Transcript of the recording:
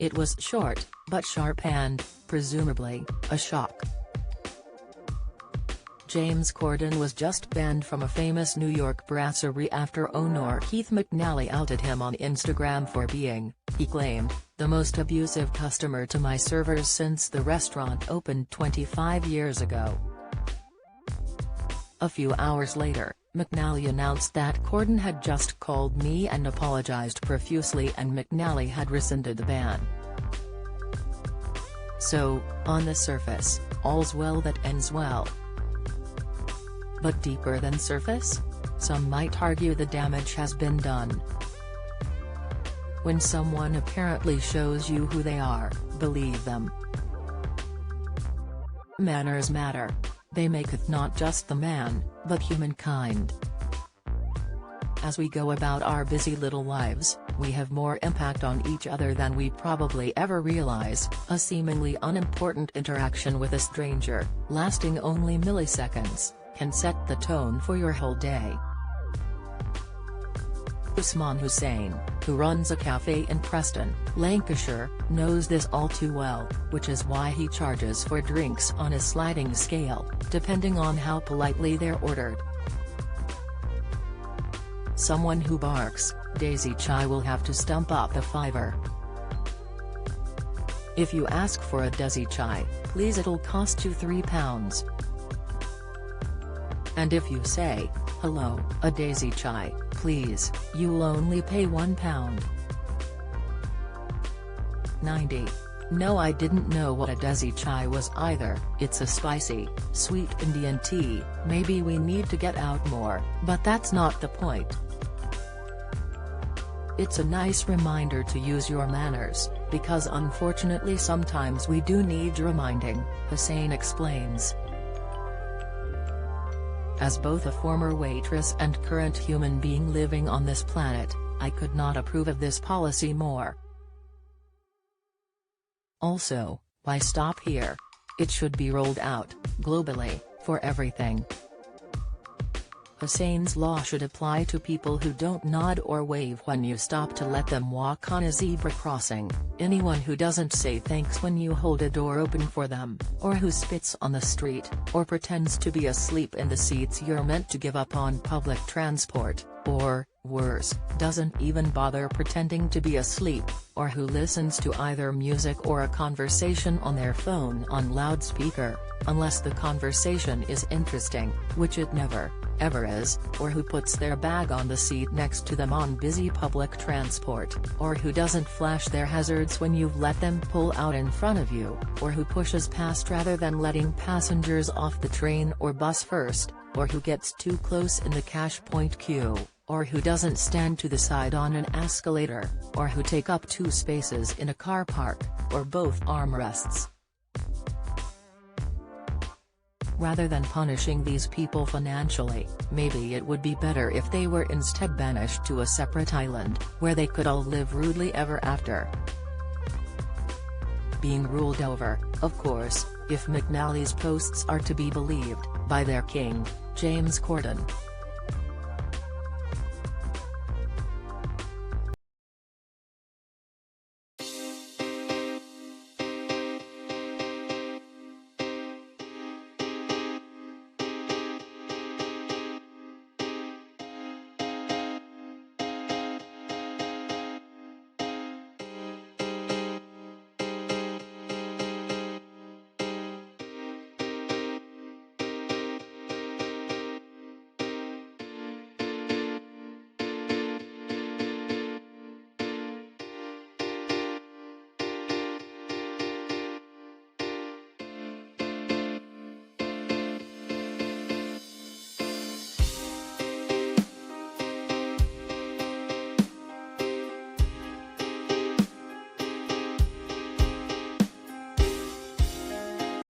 It was short, but sharp and, presumably, a shock. James Corden was just banned from a famous New York brasserie after owner Keith McNally outed him on Instagram for being, he claimed, the most abusive customer to my servers since the restaurant opened 25 years ago. A few hours later, McNally announced that Corden had just called me and apologized profusely, and McNally had rescinded the ban. So, on the surface, all's well that ends well. But deeper than surface? Some might argue the damage has been done. When someone apparently shows you who they are, believe them. Manners matter. They maketh not just the man, but humankind. As we go about our busy little lives, we have more impact on each other than we probably ever realize. A seemingly unimportant interaction with a stranger, lasting only milliseconds, can set the tone for your whole day. Usman Hussain, who runs a cafe in Preston, Lancashire, knows this all too well, which is why he charges for drinks on a sliding scale, depending on how politely they're ordered. Someone who barks, "Daisy Chai" will have to stump up a fiver. If you ask for a Daisy Chai, please, it'll cost you £3. And if you say, "Hello, a Daisy Chai, please," you'll only pay £1. 90. No, I didn't know what a Daisy Chai was either. It's a spicy, sweet Indian tea. Maybe we need to get out more, but that's not the point. It's a nice reminder to use your manners, because unfortunately sometimes we do need reminding, Hussain explains. As both a former waitress and current human being living on this planet, I could not approve of this policy more. Also, why stop here? It should be rolled out, globally, for everything. Hussain's law should apply to people who don't nod or wave when you stop to let them walk on a zebra crossing, anyone who doesn't say thanks when you hold a door open for them, or who spits on the street, or pretends to be asleep in the seats you're meant to give up on public transport, or, worse, doesn't even bother pretending to be asleep, or who listens to either music or a conversation on their phone on loudspeaker, unless the conversation is interesting, which it never, ever is, or who puts their bag on the seat next to them on busy public transport, or who doesn't flash their hazards when you've let them pull out in front of you, or who pushes past rather than letting passengers off the train or bus first, or who gets too close in the cash point queue, or who doesn't stand to the side on an escalator, or who take up 2 spaces in a car park, or both armrests. Rather than punishing these people financially, maybe it would be better if they were instead banished to a separate island, where they could all live rudely ever after. Being ruled over, of course, if McNally's posts are to be believed, by their king, James Corden.